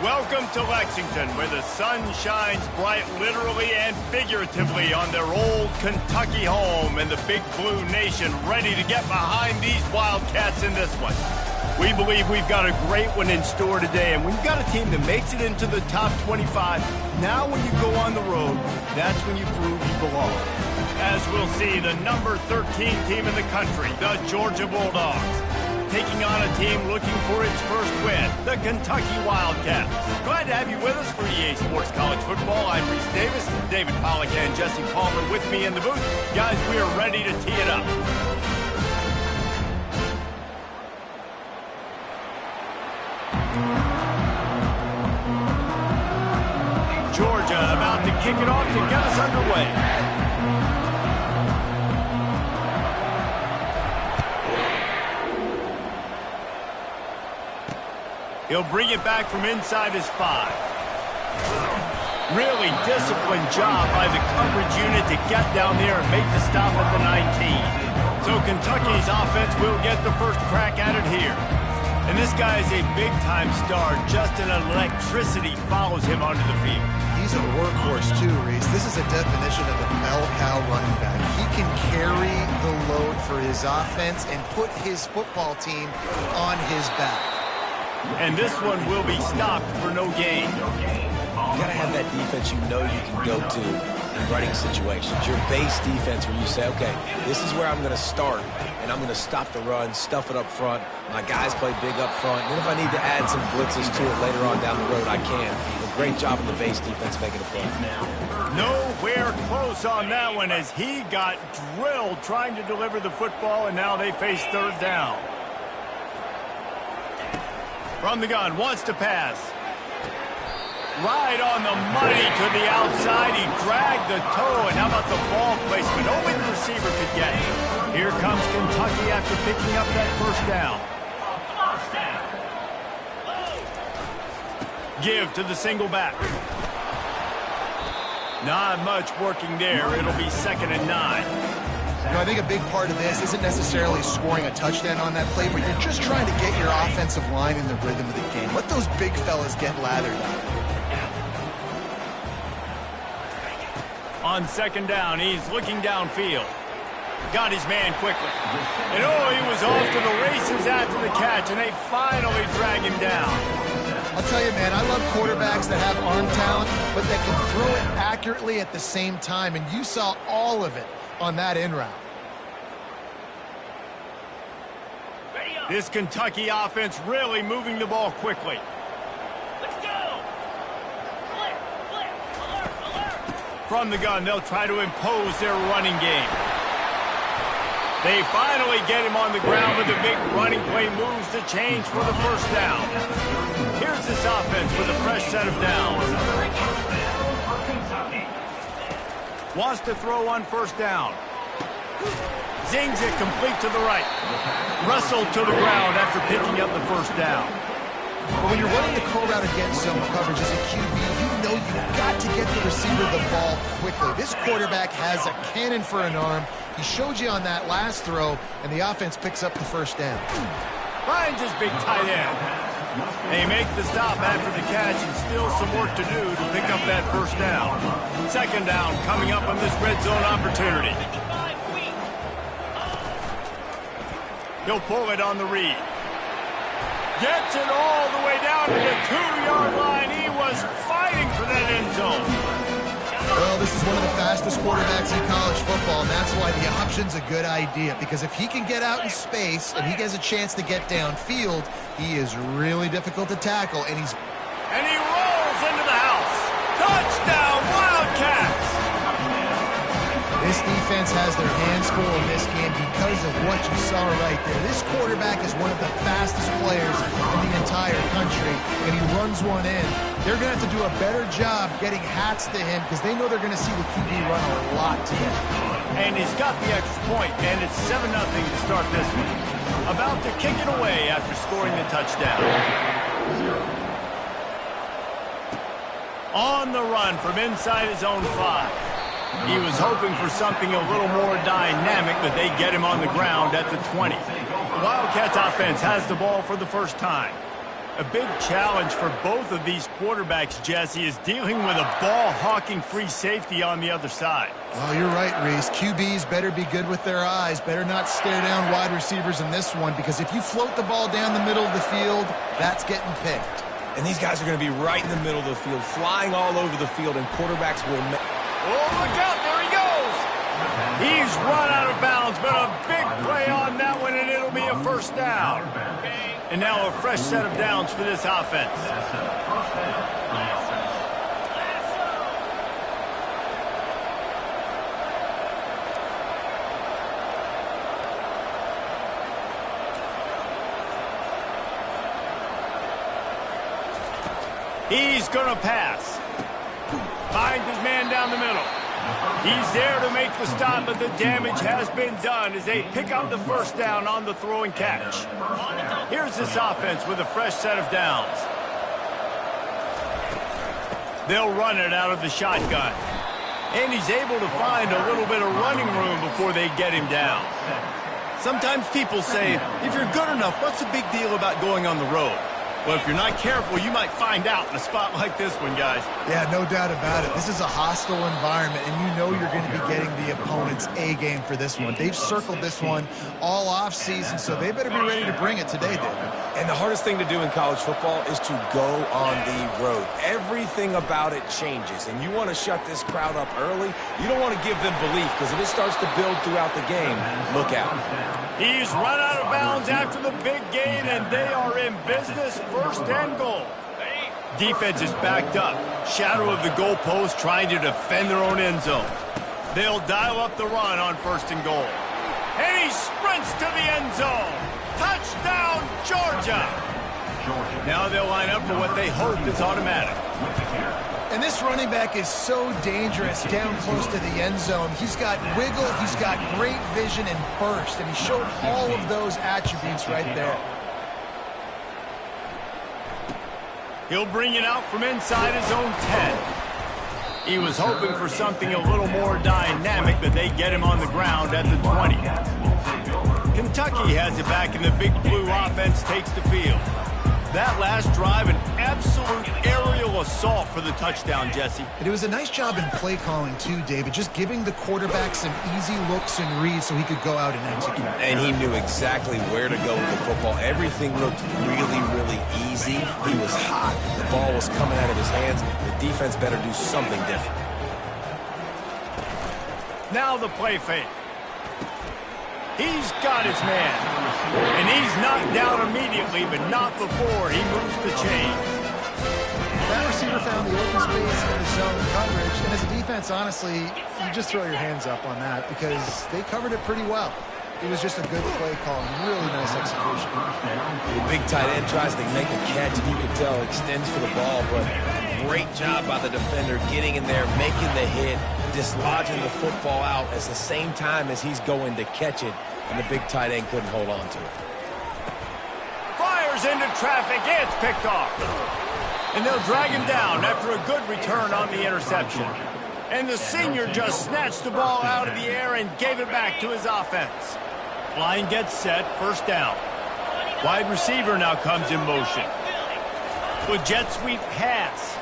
Welcome to Lexington, where the sun shines bright literally and figuratively on their old Kentucky home, and the Big Blue Nation ready to get behind these Wildcats in this one. We believe we've got a great one in store today, and when you've got a team that makes it into the top 25, now when you go on the road, that's when you prove you belong. As we'll see, the number 13 team in the country, the Georgia Bulldogs, taking on a team looking for its first win, the Kentucky Wildcats. Glad to have you with us for EA Sports College Football. I'm Reese Davis, David Pollack and Jesse Palmer with me in the booth. Guys, we are ready to tee it up. Georgia about to kick it off to get us underway. He'll bring it back from inside his 5. Really disciplined job by the coverage unit to get down there and make the stop at the 19. So Kentucky's offense will get the first crack at it here. And this guy is a big-time star. Just an electricity follows him onto the field. He's a workhorse too, Reese. This is a definition of a bell cow running back. He can carry the load for his offense and put his football team on his back. And this one will be stopped for no gain. You got to have that defense you know you can go to in running situations. Your base defense where you say, okay, this is where I'm going to start, and I'm going to stop the run, stuff it up front. My guys play big up front. And then if I need to add some blitzes to it later on down the road, I can. A great job of the base defense making a play. Nowhere close on that one as he got drilled trying to deliver the football, and now they face third down. From the gun, wants to pass. Right on the money to the outside. He dragged the toe, and how about the ball placement? Only the receiver could get it. Here comes Kentucky after picking up that first down. Give to the single back. Not much working there. It'll be 2nd and 9. You know, I think a big part of this isn't necessarily scoring a touchdown on that play, but you're just trying to get your offensive line in the rhythm of the game. Let those big fellas get lathered up. On 2nd down, he's looking downfield. Got his man quickly. And oh, he was off to the races after the catch, and they finally drag him down. I'll tell you, man, I love quarterbacks that have arm talent, but that can throw it accurately at the same time, and you saw all of it on that in route. This Kentucky offense really moving the ball quickly. Let's go! Alert! From the gun, they'll try to impose their running game. They finally get him on the ground with a big running play, moves the change for the first down. Here's this offense with a fresh set of downs. Wants to throw on first down. Zings it complete to the right. Russell to the ground after picking up the first down. But when you're running the curl route against zone coverage as a QB, you know you've got to get the receiver the ball quickly. This quarterback has a cannon for an arm. He showed you on that last throw, and the offense picks up the first down. Finds his big tight end. They make the stop after the catch, and still some work to do to pick up that first down. 2nd down coming up on this red zone opportunity. He'll pull it on the read. Gets it all the way down to the 2-yard line. He was fighting for that end zone. Well, this is one of the fastest quarterbacks in college football, and that's why the option's a good idea. Because if he can get out in space and he has a chance to get downfield, he is really difficult to tackle. And he rolls into the house. Touchdown, Wildcats! This defense has their hands full in this game because of what you saw right there. This quarterback is one of the fastest players in the entire country, and he runs one in. They're going to have to do a better job getting hats to him because they know they're going to see the QB run a lot today. And he's got the extra point, and it's 7-0 to start this one. About to kick it away after scoring the touchdown. On the run from inside his own 5. He was hoping for something a little more dynamic, but they get him on the ground at the 20. The Wildcats offense has the ball for the first time. A big challenge for both of these quarterbacks, Jesse, is dealing with a ball-hawking free safety on the other side. Well, you're right, Reese. QBs better be good with their eyes, better not stare down wide receivers in this one, because if you float the ball down the middle of the field, that's getting picked. And these guys are going to be right in the middle of the field, flying all over the field, and quarterbacks will... Oh, look out, there he goes! He's run out of bounds, but a big play on that one, and it'll be a first down. And now a fresh set of downs for this offense. He's going to pass. Finds his man down the middle. He's there to make the stop, but the damage has been done as they pick up the first down on the throw and catch. Here's this offense with a fresh set of downs. They'll run it out of the shotgun. And he's able to find a little bit of running room before they get him down. Sometimes people say, if you're good enough, what's the big deal about going on the road? Well, if you're not careful, you might find out in a spot like this one, guys. Yeah, no doubt about it. This is a hostile environment, and you know you're going to be getting the opponent's A-game for this one. They've circled this one all off-season, so they better be ready to bring it today, David. And the hardest thing to do in college football is to go on the road. Everything about it changes, and you want to shut this crowd up early. You don't want to give them belief, because if it starts to build throughout the game, look out. He's run out of bounds after the big gain, and they are in business. First and goal. Defense is backed up. Shadow of the goalpost trying to defend their own end zone. They'll dial up the run on first and goal. And he sprints to the end zone. Touchdown, Georgia. Now they'll line up for what they hope is automatic. And this running back is so dangerous down close to the end zone. He's got wiggle, he's got great vision and burst, and he showed all of those attributes right there. He'll bring it out from inside his own 10. He was hoping for something a little more dynamic, but they get him on the ground at the 20. Kentucky has it back, and the Big Blue offense takes the field. That last drive, an absolute aerial assault for the touchdown, Jesse. And it was a nice job in play calling, too, David, just giving the quarterback some easy looks and reads so he could go out and execute. And he knew exactly where to go with the football. Everything looked really, really easy. He was hot. The ball was coming out of his hands. The defense better do something different. Now the play fake. He's got his man. And he's knocked down immediately, but not before he moves the chains. That receiver found the open space in the zone coverage. And as a defense, honestly, you just throw your hands up on that because they covered it pretty well. It was just a good play call and really nice execution. The big tight end tries to make a catch, and you can tell extends for the ball, but great job by the defender getting in there, making the hit, dislodging the football out at the same time as he's going to catch it, and the big tight end couldn't hold on to it. Fires into traffic. It's picked off. And they'll drag him down after a good return on the interception. And the senior just snatched the ball out of the air and gave it back to his offense. Line gets set, first down. Wide receiver now comes in motion. With jet sweep pass.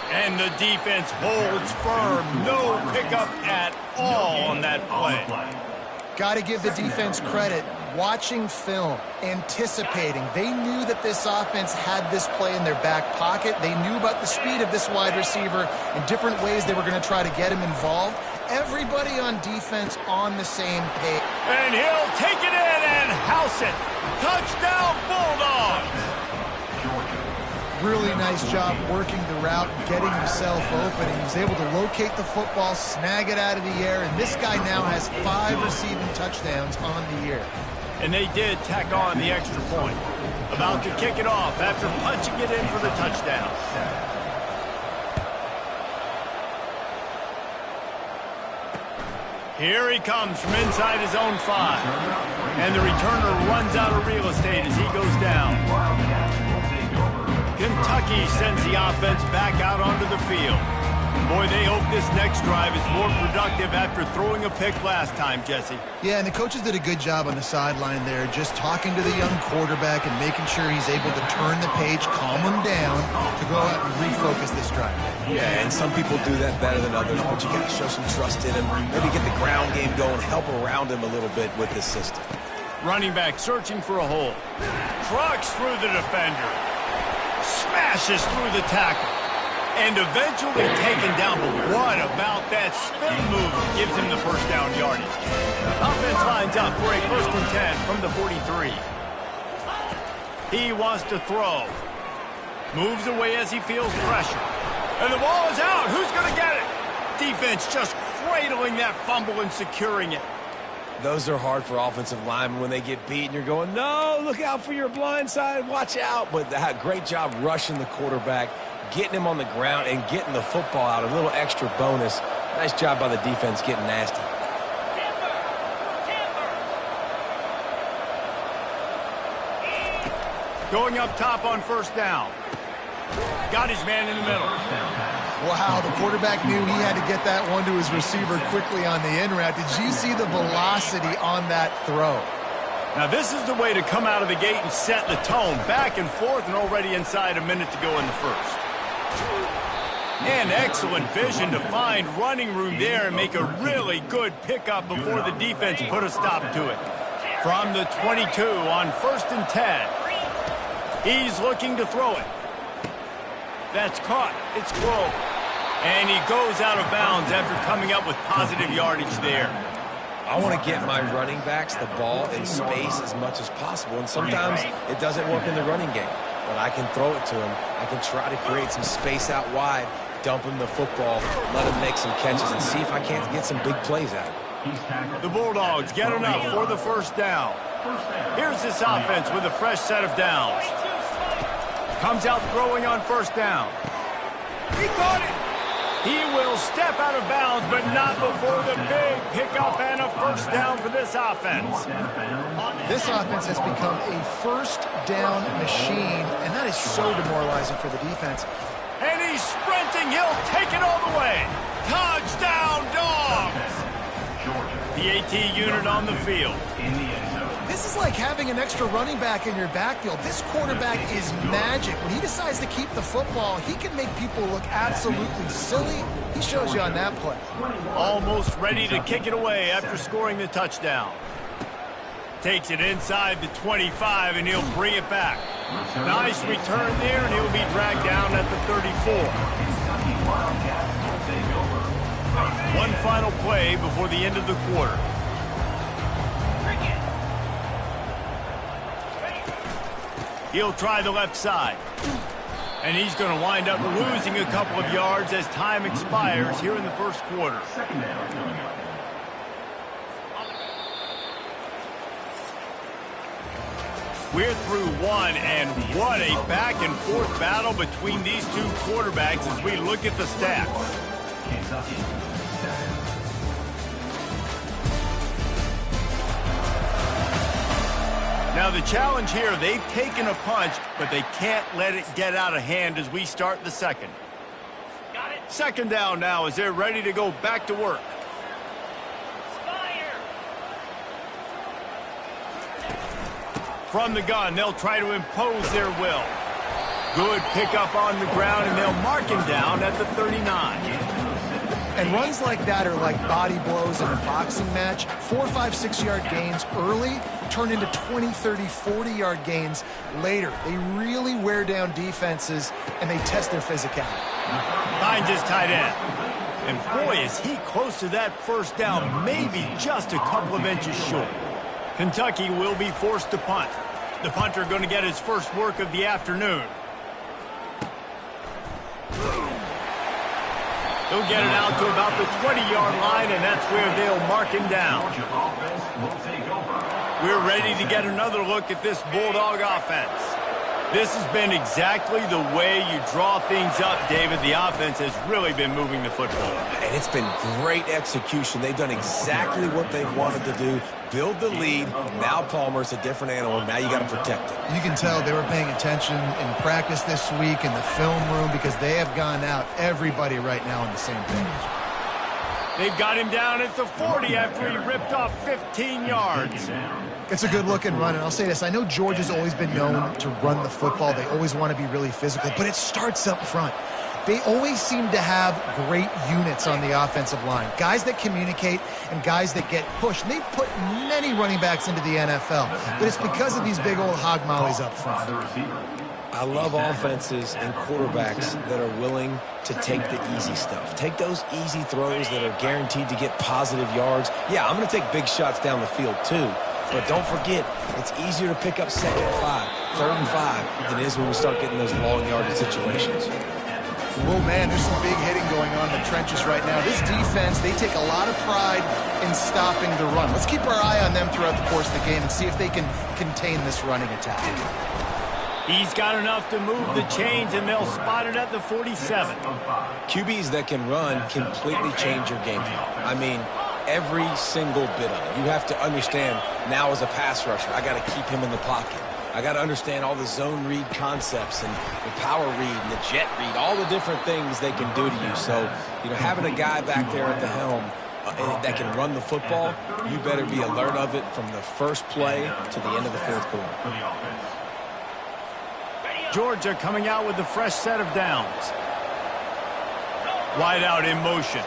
And the defense holds firm. No pickup at all on that play. Got to give the defense credit. Watching film, anticipating. They knew that this offense had this play in their back pocket. They knew about the speed of this wide receiver and different ways they were going to try to get him involved. Everybody on defense on the same page. And he'll take it in and house it. Touchdown, Bulldogs! Really nice job working the route and getting himself open. He was able to locate the football, snag it out of the air, and this guy now has 5 receiving touchdowns on the year. And they did tack on the extra point. About to kick it off after punching it in for the touchdown. Here he comes from inside his own 5. And the returner runs out of real estate as he goes down. Kentucky sends the offense back out onto the field. Boy, they hope this next drive is more productive after throwing a pick last time, Jesse. Yeah, and the coaches did a good job on the sideline there, just talking to the young quarterback and making sure he's able to turn the page, calm him down to go out and refocus this drive. Yeah, and some people do that better than others, but you got to show some trust in him. Maybe get the ground game going, help around him a little bit with this system. Running back searching for a hole. Trucks through the defender. Smashes through the tackle. And eventually taken down, but what about that spin move gives him the first down yardage? Offense lines up for a 1st and 10 from the 43. He wants to throw. Moves away as he feels pressure. And the ball is out. Who's going to get it? Defense just cradling that fumble and securing it. Those are hard for offensive linemen when they get beat and you're going, no, look out for your blind side, watch out. But great job rushing the quarterback, getting him on the ground and getting the football out. A little extra bonus. Nice job by the defense getting nasty. Going up top on 1st down. Got his man in the middle. Wow, the quarterback knew he had to get that one to his receiver quickly on the in route. Did you see the velocity on that throw? Now this is the way to come out of the gate and set the tone. Back and forth and already inside a minute to go in the first. And excellent vision to find running room there and make a really good pickup before the defense put a stop to it. From the 22 on 1st and 10. He's looking to throw it. That's caught. It's close. And he goes out of bounds after coming up with positive yardage there. I want to get my running backs the ball in space as much as possible, and sometimes it doesn't work in the running game. But I can throw it to him. I can try to create some space out wide, dump him the football, let him make some catches, and see if I can't get some big plays out of it. The Bulldogs get enough for the 1st down. Here's this offense with a fresh set of downs. Comes out throwing on 1st down. He caught it. He will step out of bounds, but not before the big pickup and a 1st down for this offense. This offense has become a 1st down machine, and that is so demoralizing for the defense. And he's sprinting. He'll take it all the way. Touchdown, Dogs! The AT unit on the field. This is like having an extra running back in your backfield. This quarterback is magic. When he decides to keep the football, he can make people look absolutely silly. He shows you on that play. Almost ready to kick it away after scoring the touchdown. Takes it inside the 25, and he'll bring it back. Nice return there, and he'll be dragged down at the 34. One final play before the end of the quarter. He'll try the left side. And he's going to wind up losing a couple of yards as time expires here in the 1st quarter. We're through one, and what a back-and-forth battle between these two quarterbacks as we look at the stats. Now the challenge here, they've taken a punch, but they can't let it get out of hand as we start the 2nd. 2nd down now as they're ready to go back to work. From the gun, they'll try to impose their will. Good pickup on the ground, and they'll mark him down at the 39. And runs like that are like body blows in a boxing match. 4, 5, 6-yard gains early turn into 20, 30, 40-yard gains later. They really wear down defenses, and they test their physicality. Finds his tight end. And boy, is he close to that 1st down, maybe just a couple of inches short. Kentucky will be forced to punt. The punter going to get his first work of the afternoon. He'll get it out to about the 20-yard line, and that's where they'll mark him down. We're ready to get another look at this Bulldog offense. This has been exactly the way you draw things up, David. The offense has really been moving the football. And it's been great execution. They've done exactly what they've wanted to do. Build the lead. Now Palmer's a different animal. Now you got to protect it. You can tell they were paying attention in practice this week in the film room because they have gone out, everybody right now on the same page. They've got him down at the 40 after he ripped off 15 yards. It's a good-looking run, and I'll say this. I know Georgia's always been known to run the football. They always want to be really physical, but it starts up front. They always seem to have great units on the offensive line, guys that communicate and guys that get pushed. And they've put many running backs into the NFL, but it's because of these big old hog mollies up front. I love offenses and quarterbacks that are willing to take the easy stuff. Take those easy throws that are guaranteed to get positive yards. Yeah, I'm going to take big shots down the field too. But don't forget, it's easier to pick up 2nd and 5, 3rd and 5 than it is when we start getting those long yardage situations. Well, man, there's some big hitting going on in the trenches right now. This defense, they take a lot of pride in stopping the run. Let's keep our eye on them throughout the course of the game and see if they can contain this running attack. He's got enough to move the chains, and they'll spot it at the 47. QBs that can run completely change your game plan. I mean, every single bit of it. You have to understand, now as a pass rusher, I got to keep him in the pocket. I got to understand all the zone read concepts and the power read and the jet read, all the different things they can do to you. So, you know, having a guy back there at the helm that can run the football, you better be alert of it from the first play to the end of the 4th quarter. Georgia coming out with a fresh set of downs. Wide out in motion.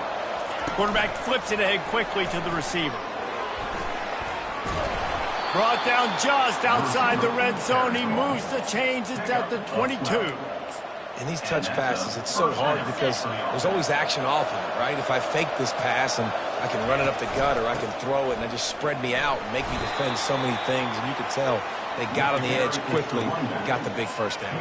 Quarterback flips it ahead quickly to the receiver. Brought down just outside the red zone. He moves the chains. It's at the 22. In these touch passes, it's so hard because there's always action off of it, right? If I fake this pass and I can run it up the gut or I can throw it and it just spread me out and make me defend so many things, and you could tell they got on the edge quickly and got the big first down.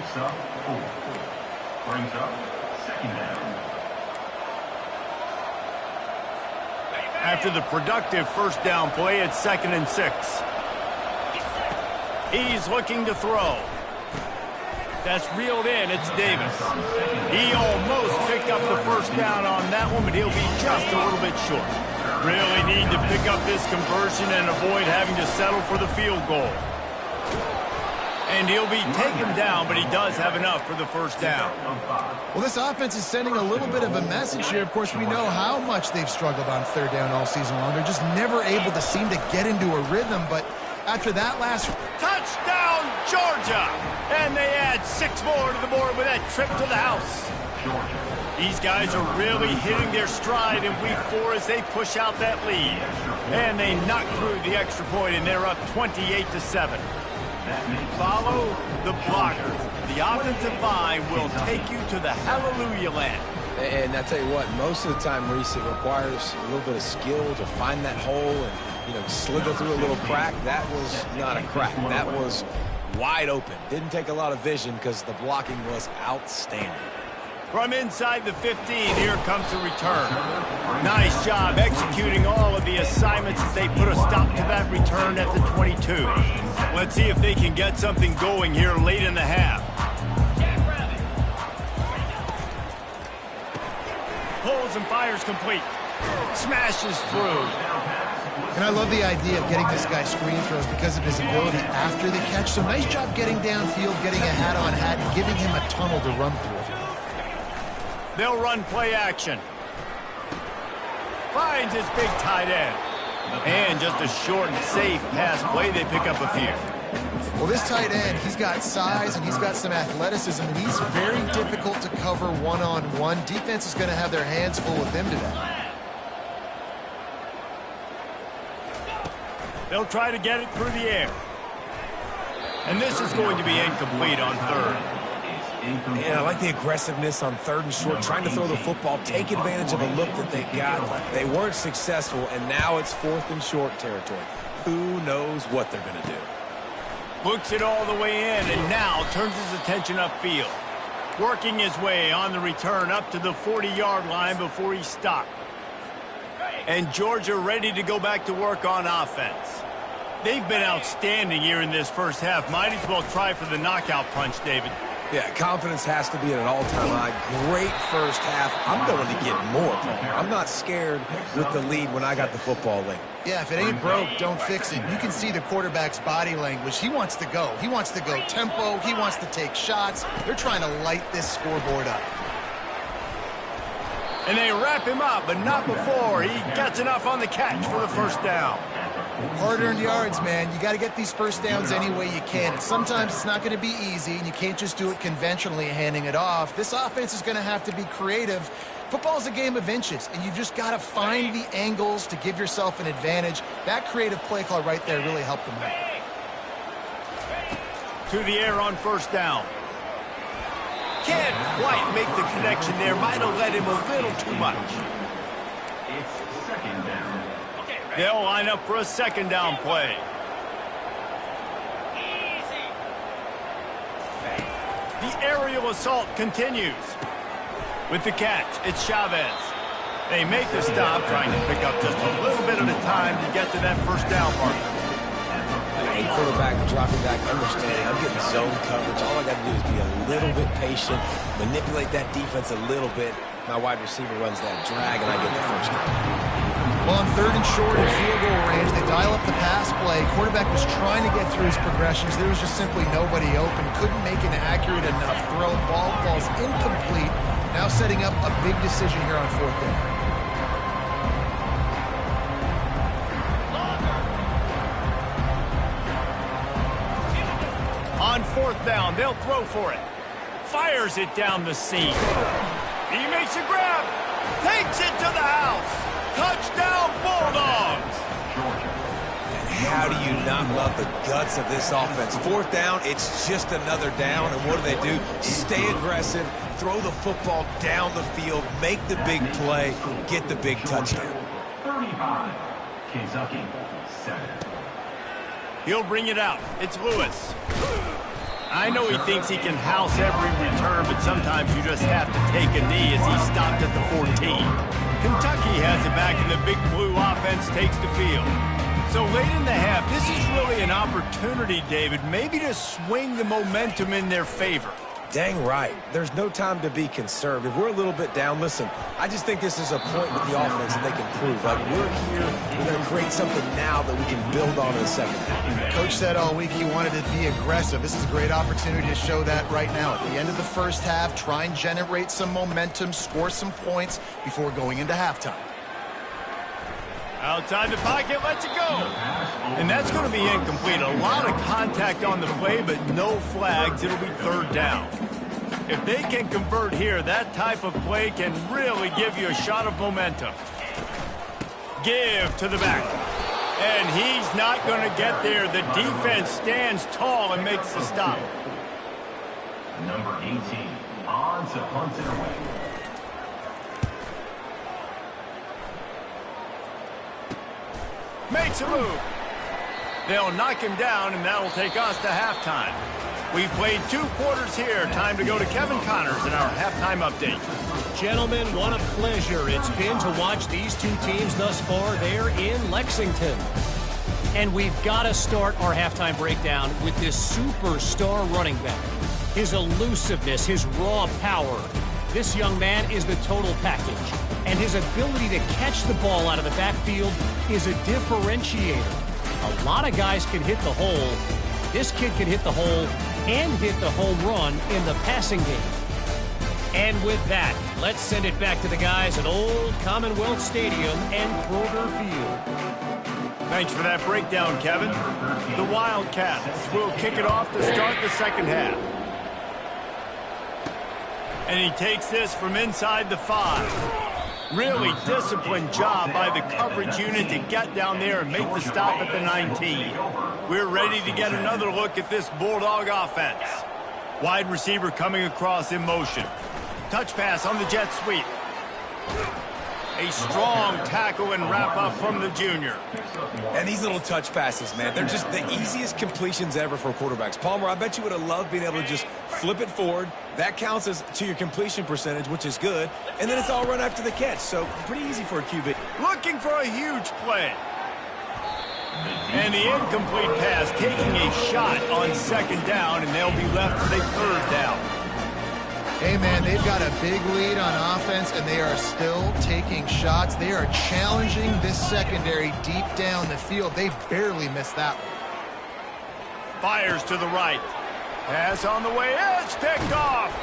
After the productive first down play, it's 2nd and 6. He's looking to throw. That's reeled in. It's Davis. He almost picked up the first down on that one, but he'll be just a little bit short. Really need to pick up this conversion and avoid having to settle for the field goal. And he'll be taken down, but he does have enough for the first down. Well, this offense is sending a little bit of a message here. Of course, we know how much they've struggled on 3rd down all season long. They're just never able to seem to get into a rhythm, but after that last... Touchdown, Georgia! And they add 6 more to the board with that trip to the house. These guys are really hitting their stride in week 4 as they push out that lead. And they knock through the extra point, and they're up 28-7. Follow the blockers. The offensive line will take you to the hallelujah land. And I tell you what, most of the time, Reese, it requires a little bit of skill to find that hole and, you know, slither through a little crack. That was not a crack. That was wide open. Didn't take a lot of vision because the blocking was outstanding. From inside the 15, here comes the return. Nice job executing all of the assignments as they put a stop to that return at the 22. Let's see if they can get something going here late in the half. Pulls and fires complete. Smashes through. And I love the idea of getting this guy screen throws because of his ability after the catch. So nice job getting downfield, getting a hat-on-hat, and giving him a tunnel to run through. They'll run play action. Finds his big tight end. And just a short and safe pass play, they pick up a few. Well, this tight end, he's got size and he's got some athleticism, and he's very difficult to cover one-on-one. Defense is going to have their hands full with him today. They'll try to get it through the air. And this is going to be incomplete on 3rd. Yeah, I like the aggressiveness on 3rd and short, trying to throw the football, take advantage of a look that they got. They weren't successful, and now it's 4th and short territory. Who knows what they're going to do? Looks it all the way in, and now turns his attention upfield. Working his way on the return up to the 40-yard line before he stopped. And Georgia ready to go back to work on offense. They've been outstanding here in this first half. Might as well try for the knockout punch, David. Yeah, confidence has to be at an all-time high. Great first half. I'm going to get more, Palmer. I'm not scared with the lead when I got the football late. Yeah, if it ain't broke, don't fix it. You can see the quarterback's body language. He wants to go. He wants to go tempo. He wants to take shots. They're trying to light this scoreboard up. And they wrap him up, but not before he gets enough on the catch for the first down. Hard-earned yards, man. You got to get these first downs any way you can. And sometimes it's not going to be easy, and you can't just do it conventionally handing it off. This offense is going to have to be creative. Football's a game of inches, and you've just got to find the angles to give yourself an advantage. That creative play call right there really helped them out. To the air on first down. Can't quite make the connection there. Might have led him a little too much. It's second down. They'll line up for a second down play. Easy. The aerial assault continues. With the catch, it's Chavez. They make the stop, trying to pick up just a little bit at a time to get to that first down mark. A quarterback dropping back, understanding I'm getting zone coverage. All I got to do is be a little bit patient, manipulate that defense a little bit. My wide receiver runs that drag, and I get the first down. Well, on third and short and field goal range, they dial up the pass play. Quarterback was trying to get through his progressions. There was just simply nobody open. Couldn't make an accurate enough throw. Ball falls incomplete. Now setting up a big decision here on fourth down. On fourth down, they'll throw for it. Fires it down the seam. He makes a grab. Takes it to the house. Touchdown, Bulldogs! And how do you not love the guts of this offense? Fourth down, it's just another down, and what do? Stay aggressive, throw the football down the field, make the big play, get the big touchdown. 35, Kentucky, 7. He'll bring it out. It's Lewis. I know he thinks he can house every return, but sometimes you just have to take a knee as he stopped at the 14. Kentucky has it back, and the Big Blue offense takes the field. So late in the half, this is really an opportunity, David, maybe to swing the momentum in their favor. Dang right. There's no time to be concerned. If we're a little bit down, listen, I just think this is a point with the offense that they can prove. Like, we're here, we're going to create something now that we can build on in the second half. Coach said all week he wanted to be aggressive. This is a great opportunity to show that right now. At the end of the first half, try and generate some momentum, score some points before going into halftime. Outside the pocket, lets it go. And that's going to be incomplete. A lot of contact on the play, but no flags. It'll be third down. If they can convert here, that type of play can really give you a shot of momentum. Give to the back. And he's not going to get there. The defense stands tall and makes the stop. Number 18, on to punt it away. Makes a move. They'll knock him down, and that'll take us to halftime. We've played 2 quarters here. Time to go to Kevin Connors in our halftime update. Gentlemen, what a pleasure it's been to watch these two teams thus far there in Lexington. And we've got to start our halftime breakdown with this superstar running back. His elusiveness, his raw power. This young man is the total package. And his ability to catch the ball out of the backfield is a differentiator. A lot of guys can hit the hole. This kid can hit the hole and hit the home run in the passing game. And with that, let's send it back to the guys at Old Commonwealth Stadium and Kroger Field. Thanks for that breakdown, Kevin. The Wildcats will kick it off to start the second half. And he takes this from inside the 5. Really disciplined job by the coverage unit to get down there and make the stop at the 19. We're ready to get another look at this Bulldog offense. Wide receiver coming across in motion. Touch pass on the jet sweep. A strong tackle and wrap up from the junior. And these little touch passes, man, they're just the easiest completions ever for quarterbacks. Palmer, I bet you would have loved being able to just flip it forward. That counts as to your completion percentage, which is good. And then it's all run after the catch, so pretty easy for a QB. Looking for a huge play. And the incomplete pass taking a shot on second down, and they'll be left with a third down. Hey, man, they've got a big lead on offense, and they are still taking shots. They are challenging this secondary deep down the field. They barely missed that one. Fires to the right. Pass on the way. It's picked off.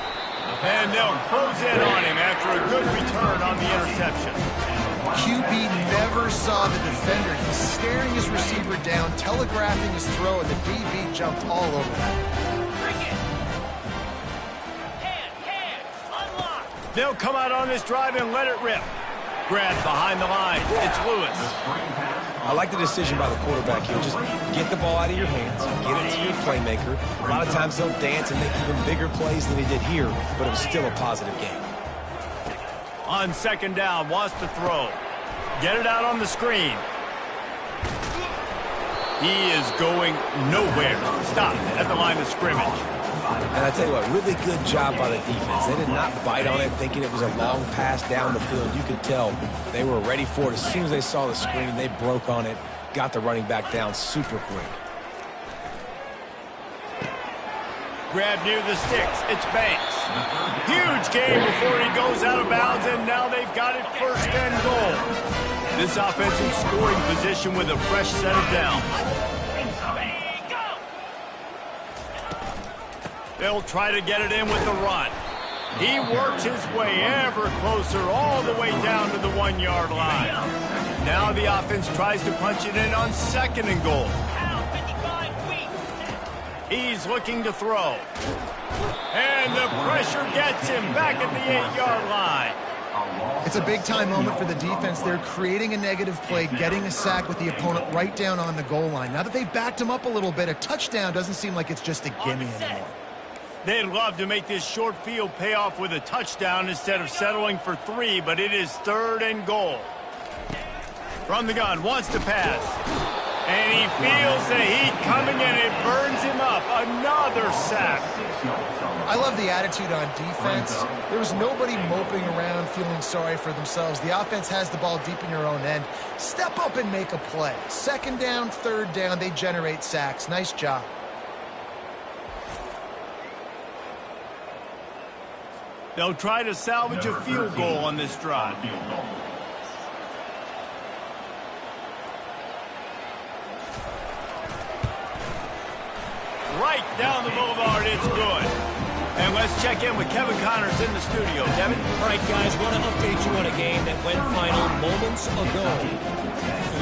And they'll close in on him after a good return on the interception. QB never saw the defender. He's staring his receiver down, telegraphing his throw, and the DB jumped all over that. Bring it. Hands, unlock. They'll come out on this drive and let it rip. Grab behind the line. It's Lewis. I like the decision by the quarterback here. Just get the ball out of your hands, get it to your playmaker. A lot of times they'll dance and make even bigger plays than they did here, but it was still a positive game. On second down, wants to throw. Get it out on the screen. He is going nowhere. Stop at the line of scrimmage. And I tell you what, really good job by the defense. They did not bite on it thinking it was a long pass down the field. You could tell they were ready for it. As soon as they saw the screen, they broke on it, got the running back down super quick. Grab near the sticks. It's Banks. Huge game before he goes out of bounds, and now they've got it first and goal. This offensive scoring position with a fresh set of downs. They'll try to get it in with the run. He works his way ever closer all the way down to the 1-yard line. Now the offense tries to punch it in on second and goal. He's looking to throw. And the pressure gets him back at the 8-yard line. It's a big-time moment for the defense. They're creating a negative play, getting a sack with the opponent right down on the goal line. Now that they've backed him up a little bit, a touchdown doesn't seem like it's just a gimme anymore. They'd love to make this short field pay off with a touchdown instead of settling for 3, but it is third and goal. From the gun, wants to pass. And he feels the heat coming and it burns him up. Another sack. I love the attitude on defense. There was nobody moping around feeling sorry for themselves. The offense has the ball deep in your own end. Step up and make a play. Second down, third down, they generate sacks. Nice job. They'll try to salvage a field goal on this drive. Right down the boulevard, it's good. And let's check in with Kevin Connors in the studio. Kevin? All right, guys, want to update you on a game that went final moments ago.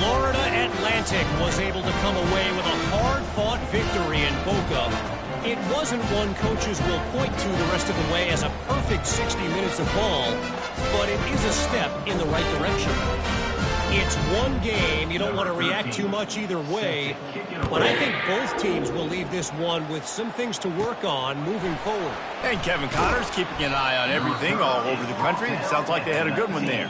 Florida Atlantic was able to come away with a hard-fought victory in Boca. It wasn't one coaches will point to the rest of the way as a perfect 60 minutes of ball, but it is a step in the right direction. It's one game. You don't want to react too much either way, but I think both teams will leave this one with some things to work on moving forward. And Kevin Connors keeping an eye on everything all over the country. Sounds like they had a good one there.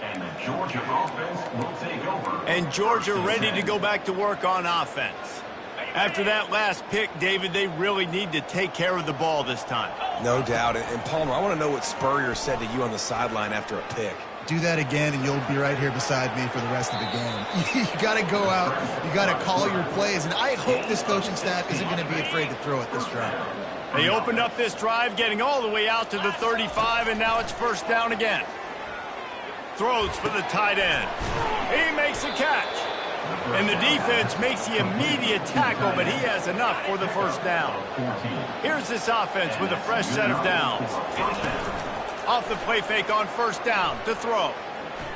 And the Georgia offense will take over. And Georgia ready to go back to work on offense. After that last pick, David, they really need to take care of the ball this time. No doubt. And Palmer, I want to know what Spurrier said to you on the sideline after a pick. Do that again, and you'll be right here beside me for the rest of the game. You got to go out. You got to call your plays, and I hope this coaching staff isn't going to be afraid to throw it this drive. They opened up this drive, getting all the way out to the 35, and now it's first down again. Throws for the tight end. He makes a catch. And the defense makes the immediate tackle, but he has enough for the first down. Here's this offense with a fresh set of downs. Off the play fake on first down to throw.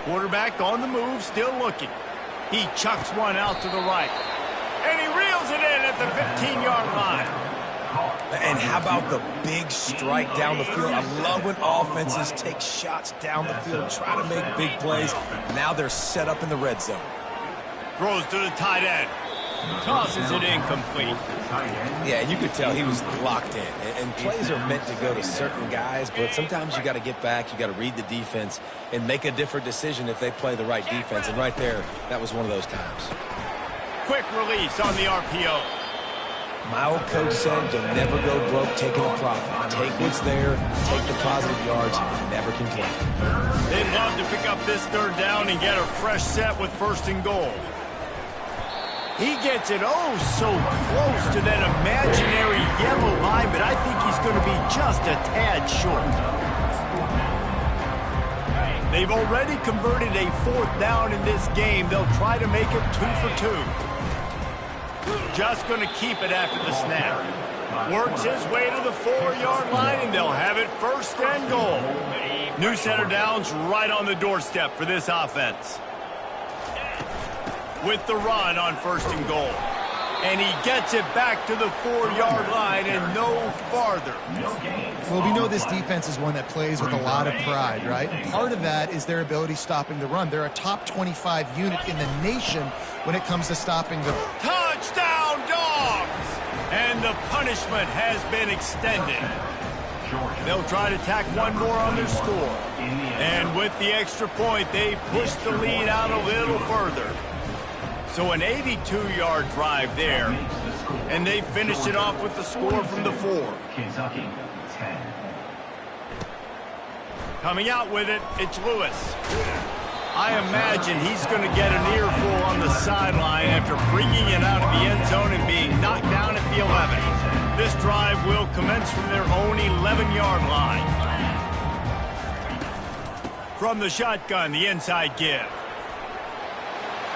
Quarterback on the move, still looking. He chucks one out to the right. And he reels it in at the 15-yard line. And how about the big strike down the field? I love when offenses take shots down the field, try to make big plays. Now they're set up in the red zone. Throws to the tight end. Tosses it incomplete. Yeah, you could tell he was locked in. And plays are meant to go to certain guys, but sometimes you got to get back, you got to read the defense, and make a different decision if they play the right defense. And right there, that was one of those times. Quick release on the RPO. My old coach said you'll never go broke taking a profit. Take what's there, take the positive yards, and never complain. They'd love to pick up this third down and get a fresh set with first and goal. He gets it oh so close to that imaginary yellow line, but I think he's going to be just a tad short. They've already converted a 4th down in this game. They'll try to make it 2 for 2. Just going to keep it after the snap. Works his way to the 4-yard line, and they'll have it 1st and goal. New center downs right on the doorstep for this offense. With the run on 1st and goal. And he gets it back to the 4-yard line and no farther. Well, we know this defense is one that plays with a lot of pride, right? And part of that is their ability stopping the run. They're a top 25 unit in the nation when it comes to stopping the... Touchdown, Dogs! And the punishment has been extended. They'll try to tack one more on their score. And with the extra point, they push the lead out a little further. So an 82-yard drive there, and they finish it off with the score from the 4. Kentucky, 10. Coming out with it, it's Lewis. I imagine he's going to get an earful on the sideline after bringing it out of the end zone and being knocked down at the 11. This drive will commence from their own 11-yard line. From the shotgun, the inside give.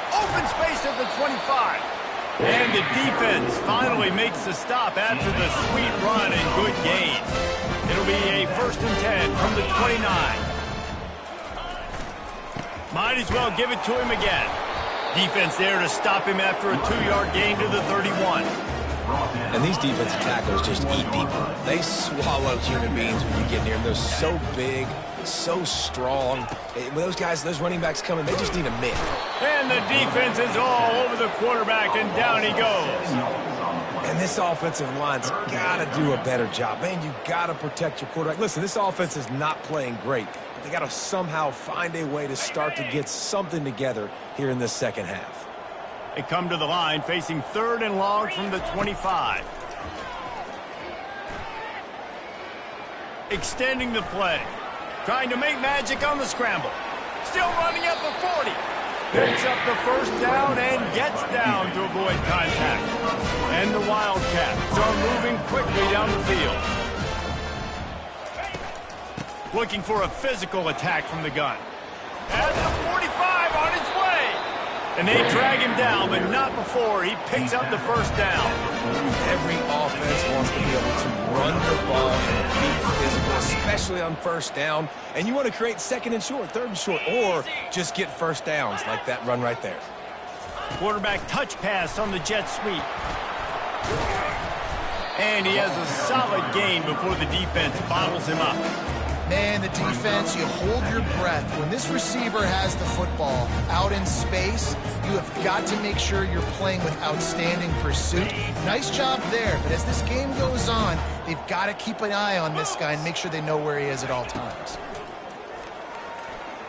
Open space at the 25. And the defense finally makes the stop after the sweet run and good gain. It'll be a 1st and 10 from the 29. Might as well give it to him again. Defense there to stop him after a 2-yard gain to the 31. And these defensive tackles just eat people. They swallow human beings when you get near them. They're so big, so strong. When those guys, those running backs coming, they just need a minute. And the defense is all over the quarterback, and down he goes. And this offensive line's got to do a better job. Man, you got to protect your quarterback. Listen, this offense is not playing great. They got to somehow find a way to start to get something together here in this second half. They come to the line facing 3rd and long from the 25. Extending the play. Trying to make magic on the scramble. Still running at the 40. Picks up the 1st down and gets down to avoid contact. And the Wildcats are moving quickly down the field. Looking for a physical attack from the gun. At the 45 on his way. And they drag him down, but not before he picks up the 1st down. Every offense wants to be able to run the ball and be physical, especially on 1st down. And you want to create 2nd and short, 3rd and short, or just get 1st downs like that run right there. Quarterback touch pass on the jet sweep. And he has a solid gain before the defense bottles him up. Man, the defense, you hold your breath. When this receiver has the football out in space, you have got to make sure you're playing with outstanding pursuit. Nice job there, but as this game goes on, they've got to keep an eye on this guy and make sure they know where he is at all times.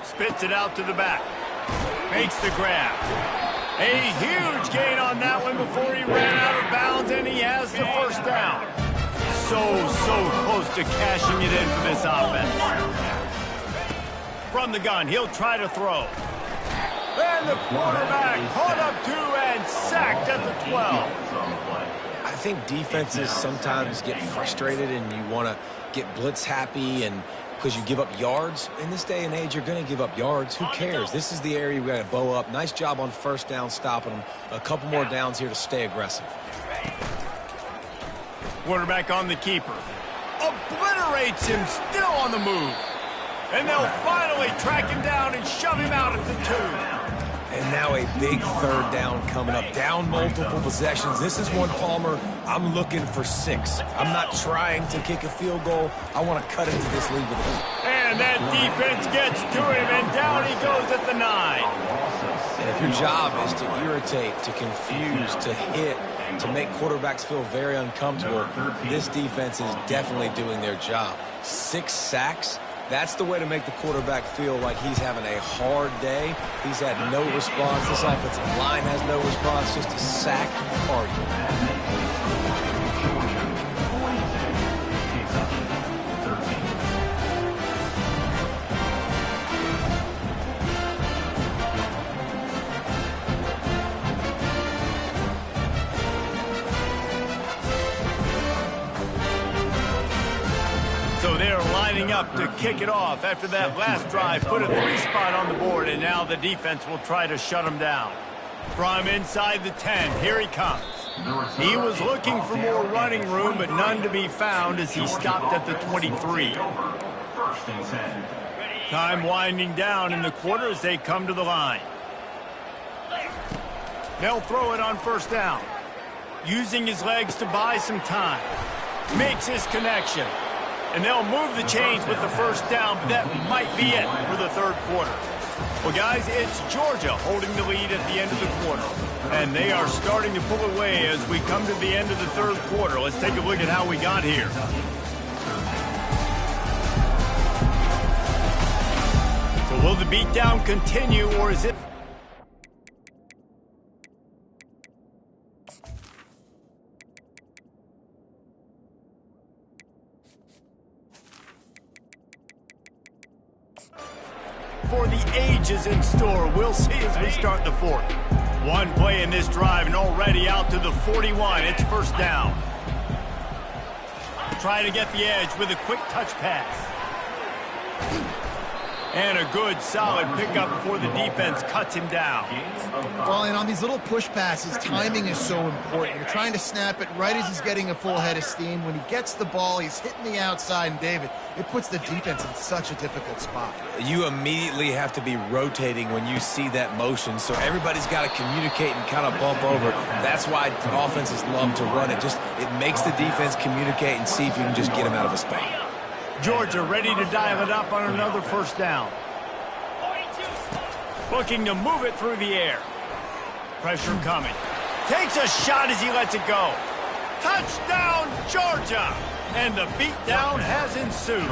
Spits it out to the back. Makes the grab. A huge gain on that one before he ran out of bounds, and he has the 1st down. So close to cashing it in for this offense. From the gun, he'll try to throw. And the quarterback caught up to and sacked at the 12. I think defenses sometimes get frustrated and you want to get blitz happy and because you give up yards. In this day and age, you're going to give up yards. Who cares? This is the area we got to bow up. Nice job on 1st down stopping them. A couple more downs here to stay aggressive. Quarterback on the keeper. Obliterates him, still on the move. And they'll finally track him down and shove him out at the 2. And now a big 3rd down coming up. Down multiple possessions. This is one, Palmer, I'm looking for 6. I'm not trying to kick a field goal. I want to cut into this lead with it. And that defense gets to him, and down he goes at the 9. And if your job is to irritate, to confuse, to hit, to make quarterbacks feel very uncomfortable, this defense is definitely doing their job. 6 sacks, that's the way to make the quarterback feel like he's having a hard day. He's had no response. This offensive line has no response, just a sack party. they're lining up to kick it off after that last drive. Put a 3-spot on the board, and now the defense will try to shut them down. From inside the 10, here he comes. He was looking for more running room, but none to be found as he stopped at the 23. Time winding down in the quarter as they come to the line. They'll throw it on first down. Using his legs to buy some time. Makes his connection. And they'll move the chains with the first down, but that might be it for the third quarter. Well, guys, it's Georgia holding the lead at the end of the quarter. And they are starting to pull away as we come to the end of the third quarter. Let's take a look at how we got here. So will the beatdown continue, or is it... for the ages in store? We'll see as we start the fourth. One play in this drive and already out to the 41. It's first down. Trying to get the edge with a quick touch pass. And a good, solid pickup before the defense cuts him down. Well, and on these little push passes, timing is so important. You're trying to snap it right as he's getting a full head of steam. When he gets the ball, he's hitting the outside, and David, it puts the defense in such a difficult spot. You immediately have to be rotating when you see that motion, so everybody's got to communicate and kind of bump over. That's why offenses love to run it. It makes the defense communicate and see if you can just get him out of a spot. Georgia ready to dial it up on another first down. Looking to move it through the air. Pressure coming. Takes a shot as he lets it go. Touchdown, Georgia! And the beatdown has ensued.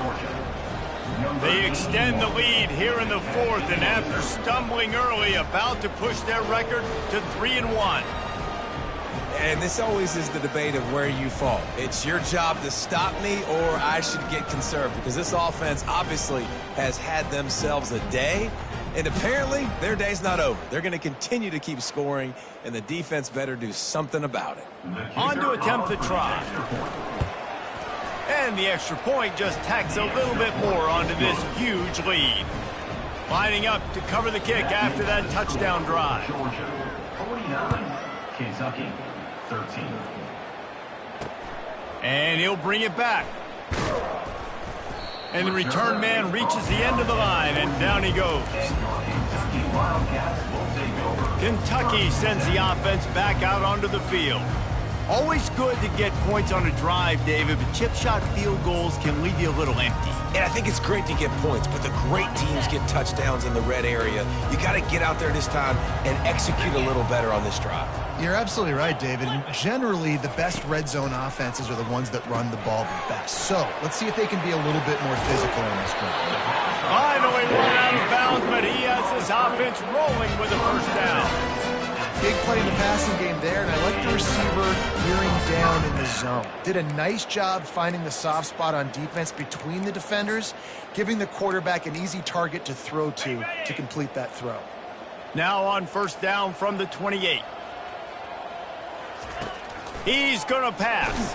They extend the lead here in the fourth, and after stumbling early, about to push their record to 3-1. And this always is the debate of where you fall. It's your job to stop me, or I should get conserved, because this offense obviously has had themselves a day, and apparently their day's not over. They're going to continue to keep scoring, and the defense better do something about it. On to attempt the try. And the extra point just tacks a little bit more onto this huge lead. Lining up to cover the kick after that touchdown drive. Georgia 49, Kentucky 13. And he'll bring it back. And the return man reaches the end of the line, and down he goes. Kentucky sends the offense back out onto the field. Always good to get points on a drive, David, but chip shot field goals can leave you a little empty. And I think it's great to get points, but the great teams get touchdowns in the red area. You got to get out there this time and execute a little better on this drive. You're absolutely right, David. And generally, the best red zone offenses are the ones that run the ball the best. So let's see if they can be a little bit more physical in this drive. Finally run out of bounds, but he has his offense rolling with a first down. Big play in the passing game there, and I like the receiver gearing down in the zone. Did a nice job finding the soft spot on defense between the defenders, giving the quarterback an easy target to throw to complete that throw. Now on first down from the 28. He's going to pass.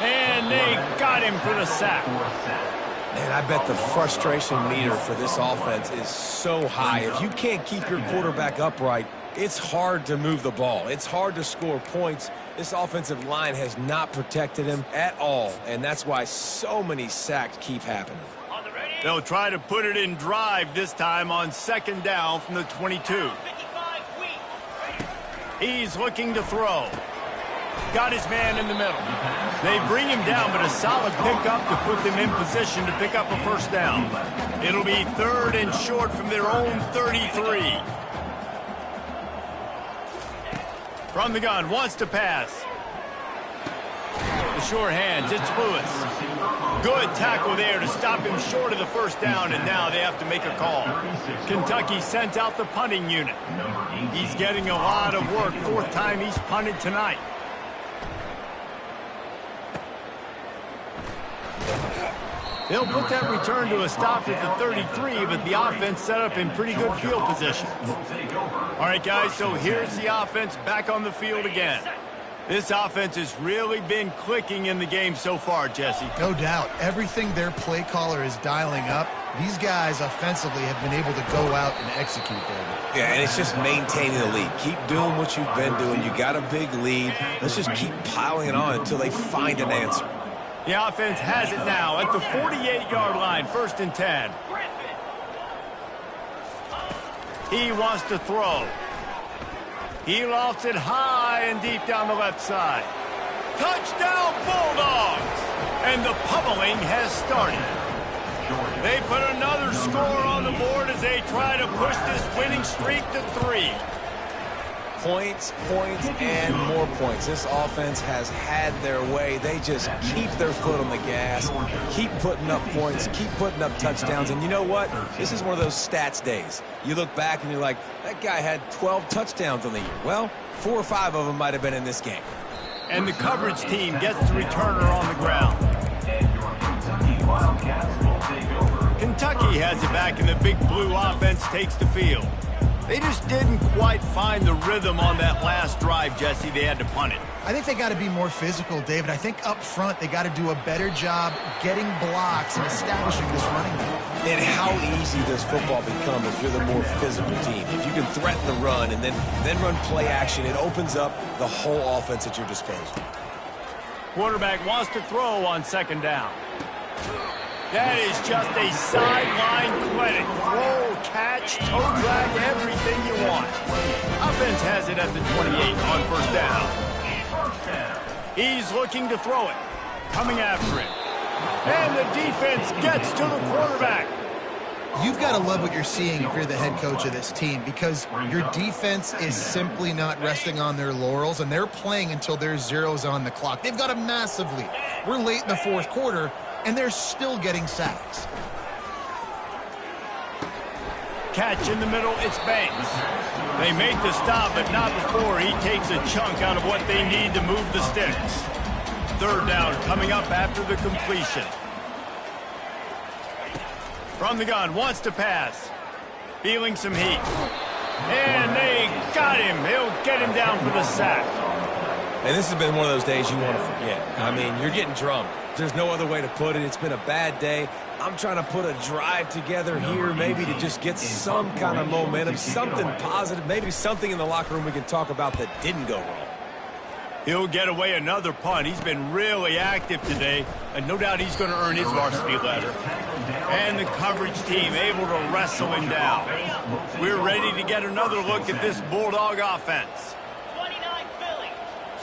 And they got him for the sack. Man, I bet the frustration meter for this offense is so high. If you can't keep your quarterback upright, it's hard to move the ball. It's hard to score points. This offensive line has not protected him at all, and that's why so many sacks keep happening. They'll try to put it in drive this time on second down from the 22. He's looking to throw. Got his man in the middle. They bring him down, but a solid pickup to put them in position to pick up a first down. It'll be third and short from their own 33. From the gun, wants to pass. The sure hands, it's Lewis. Good tackle there to stop him short of the first down, and now they have to make a call. Kentucky sent out the punting unit. He's getting a lot of work. Fourth time he's punted tonight. They'll put that return to a stop at the 33, but the offense set up in pretty good field position. All right, guys, so here's the offense back on the field again. This offense has really been clicking in the game so far, Jesse. No doubt. Everything their play caller is dialing up, these guys offensively have been able to go out and execute there. Yeah, and it's just maintaining the lead. Keep doing what you've been doing. You got a big lead. Let's just keep piling it on until they find an answer. The offense has it now at the 48-yard line, 1st and 10. He wants to throw. He lofts it high and deep down the left side. Touchdown, Bulldogs! And the pummeling has started. They put another score on the board as they try to push this winning streak to 3. Points, points, and more points. This offense has had their way. They just keep their foot on the gas, keep putting up points, keep putting up touchdowns. And you know what? This is one of those stats days. You look back and you're like, that guy had 12 touchdowns on the year. Well, 4 or 5 of them might have been in this game. And the coverage team gets the returner on the ground. Kentucky has it back, and the big blue offense takes the field. They just didn't quite find the rhythm on that last drive, Jesse. They had to punt it. I think they got to be more physical, David. I think up front they got to do a better job getting blocks and establishing this running game. And how easy does football become if you're the more physical team? If you can threaten the run and then run play action, it opens up the whole offense at your disposal. Quarterback wants to throw on 2nd down. That is just a sideline clinic. Throw, catch, toe drag, everything you want. Offense has it at the 28 on 1st down. He's looking to throw it. Coming after it. And the defense gets to the quarterback. You've got to love what you're seeing if you're the head coach of this team, because your defense is simply not resting on their laurels, and they're playing until there's zeros on the clock. They've got a massive lead. We're late in the 4th quarter, and they're still getting sacks. Catch in the middle, it's Banks. They make the stop, but not before he takes a chunk out of what they need to move the sticks. 3rd down coming up after the completion. From the gun, wants to pass. Feeling some heat. And they got him. They'll get him down for the sack. And this has been one of those days you want to forget. I mean, you're getting drummed. There's no other way to put it. It's been a bad day. I'm trying to put a drive together here, maybe to just get some kind of momentum, something positive, maybe something in the locker room we can talk about that didn't go wrong. He'll get away another punt. He's been really active today, and no doubt he's going to earn his varsity letter. And the coverage team able to wrestle him down. We're ready to get another look at this Bulldog offense. 29 Philly,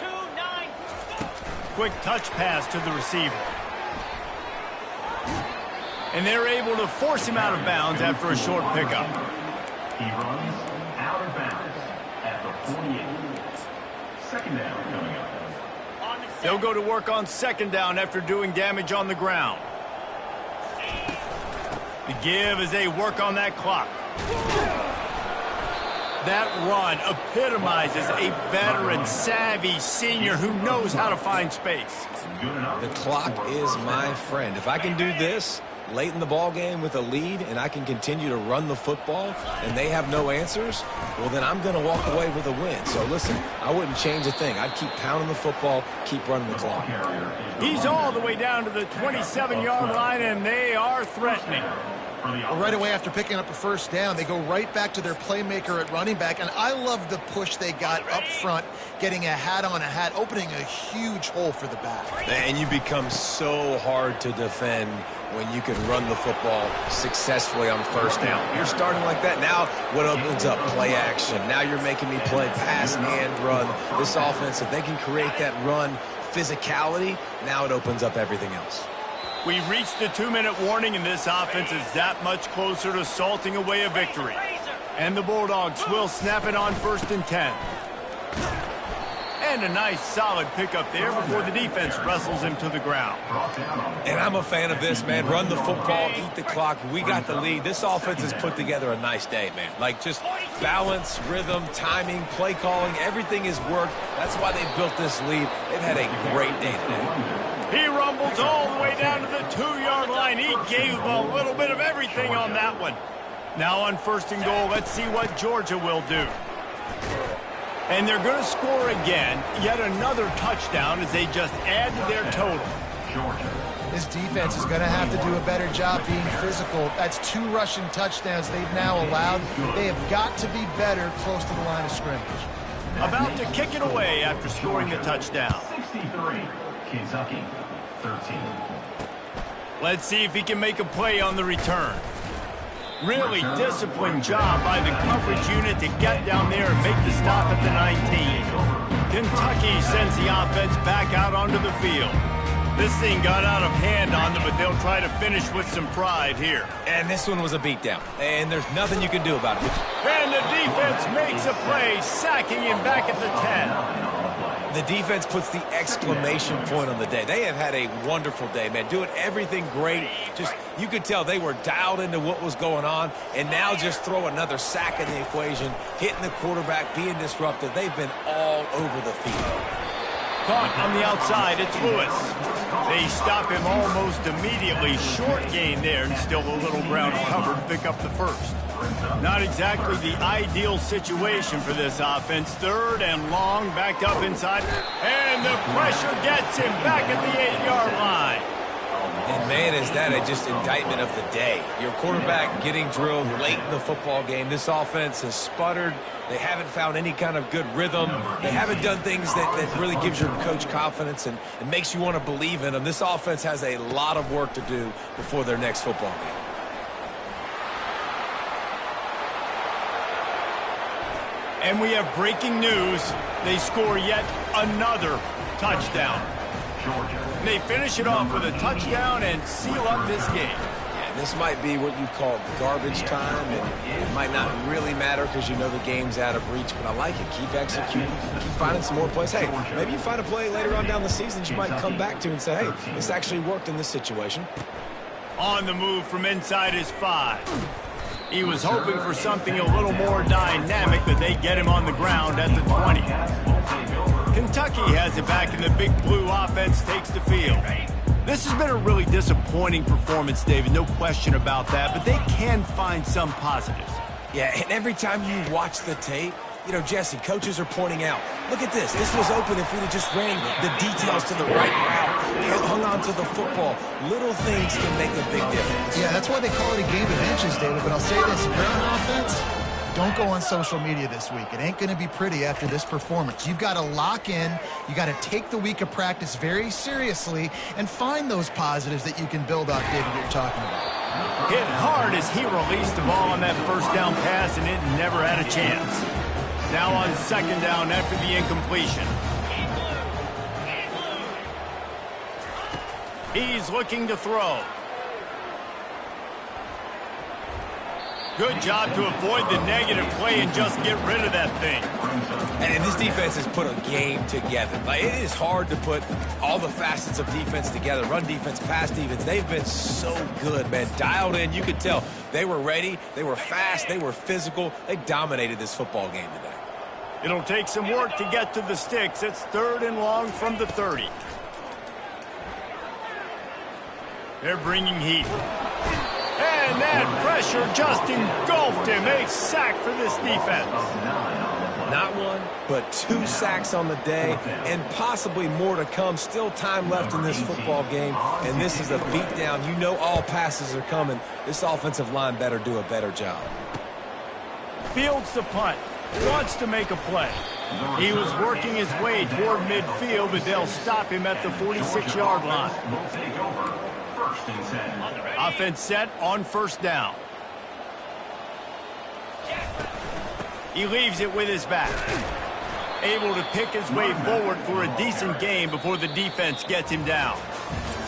2-9. Quick touch pass to the receiver. And they're able to force him out of bounds after a short pickup. He runs out of bounds at the 48. 2nd down coming up. They'll go to work on 2nd down after doing damage on the ground. The give as they work on that clock. That run epitomizes a veteran, savvy senior who knows how to find space. The clock is my friend. If I can do this late in the ball game with a lead and I can continue to run the football and they have no answers, well, then I'm going to walk away with a win. So listen, I wouldn't change a thing. I'd keep pounding the football, keep running the clock. He's all the way down to the 27-yard line, and they are threatening. Well, right away after picking up a 1st down, they go right back to their playmaker at running back, and I love the push they got up front, getting a hat on a hat, opening a huge hole for the back. And you become so hard to defend when you can run the football successfully on 1st down. You're starting like that. Now what opens up? Play action. Now you're making me play pass and run. This offense, if they can create that run physicality, now it opens up everything else. We've reached the 2-minute warning, and this offense is that much closer to salting away a victory. And the Bulldogs will snap it on 1st and 10. And a nice solid pickup there before the defense wrestles him to the ground. And I'm a fan of this, man. Run the football, eat the clock. We got the lead. This offense has put together a nice day, man. Like, just balance, rhythm, timing, play calling, everything has worked. That's why they built this lead. They've had a great day today. He rumbles all the way down to the 2-yard line. He gave a little bit of everything on that one. Now on 1st and goal, let's see what Georgia will do. And they're going to score again, yet another touchdown as they just add to their total. This defense is going to have to do a better job being physical. That's 2 rushing touchdowns they've now allowed. They have got to be better close to the line of scrimmage. About to kick it away after scoring the touchdown. 63, Kentucky, 13. Let's see if he can make a play on the return. Really disciplined job by the coverage unit to get down there and make the stop at the 19. Kentucky sends the offense back out onto the field. This thing got out of hand on them, but they'll try to finish with some pride here. And this one was a beatdown, and there's nothing you can do about it. And the defense makes a play, sacking him back at the 10. The defense puts the exclamation point on the day. They have had a wonderful day, man. Doing everything great. Just, you could tell they were dialed into what was going on, and now just throw another sack in the equation, hitting the quarterback, being disruptive. They've been all over the field. Caught on the outside, it's Lewis. They stop him almost immediately. Short gain there, and still a little ground cover to pick up the first. Not exactly the ideal situation for this offense. 3rd and long, backed up inside. And the pressure gets him back at the 8-yard line. And, man, is that just indictment of the day. Your quarterback getting drilled late in the football game. This offense has sputtered. They haven't found any kind of good rhythm. They haven't done things that really gives your coach confidence and makes you want to believe in them. This offense has a lot of work to do before their next football game. And we have breaking news. They score yet another touchdown. They finish it off with a touchdown and seal up this game. Yeah, this might be what you call garbage time. It might not really matter because you know the game's out of reach, but I like it. Keep executing. Keep finding some more plays. Hey, maybe you find a play later on down the season you might come back to and say, hey, this actually worked in this situation. On the move from inside his 5. He was hoping for something a little more dynamic, but they get him on the ground at the 20. Kentucky has it back, and the big blue offense takes the field. This has been a really disappointing performance, David, no question about that, but they can find some positives. Yeah, and every time you watch the tape, you know, Jesse, coaches are pointing out, look at this. This was open if we'd have just ran the details to the right route, hung on to the football. Little things can make a big difference. Yeah, that's why they call it a game of inches, David. But I'll say this, if you're on offense, don't go on social media this week. It ain't going to be pretty after this performance. You've got to lock in. You got to take the week of practice very seriously and find those positives that you can build off, David, that you're talking about. Hit hard as he released the ball on that first down pass, and it never had a chance. Now on 2nd down after the incompletion. He's looking to throw. Good job to avoid the negative play and just get rid of that thing. And this defense has put a game together. Like, it is hard to put all the facets of defense together. Run defense, pass defense. They've been so good, man. Dialed in. You could tell they were ready. They were fast. They were physical. They dominated this football game today. It'll take some work to get to the sticks. It's 3rd and long from the 30. They're bringing heat. And that pressure just engulfed him. A sack for this defense. Not one, but 2 sacks on the day, and possibly more to come. Still time left in this football game, and this is a beatdown. You know all passes are coming. This offensive line better do a better job. Fields the punt. Wants to make a play. He was working his way toward midfield, but they'll stop him at the 46-yard line. Will take over. 1st and 10. Offense set on 1st down. He leaves it with his back. Able to pick his way forward for a decent game before the defense gets him down.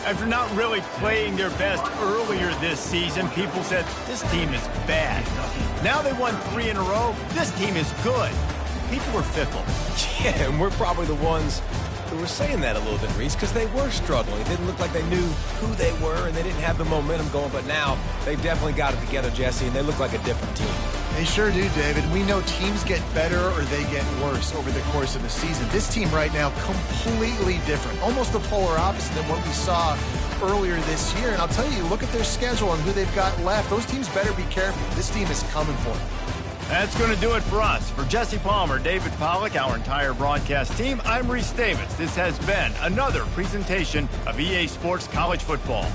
After not really playing their best earlier this season, people said, this team is bad. Now they won 3 in a row. This team is good. People were fickle. Yeah, and we're probably the ones who were saying that a little bit, Reese, because they were struggling. It didn't look like they knew who they were, and they didn't have the momentum going. But now they've definitely got it together, Jesse, and they look like a different team. They sure do, David. We know teams get better or they get worse over the course of the season. This team right now, completely different. Almost the polar opposite than what we saw earlier this year. And I'll tell you, look at their schedule and who they've got left. Those teams better be careful. This team is coming for them. That's going to do it for us. For Jesse Palmer, David Pollack, our entire broadcast team, I'm Reese Davis. This has been another presentation of EA Sports College Football.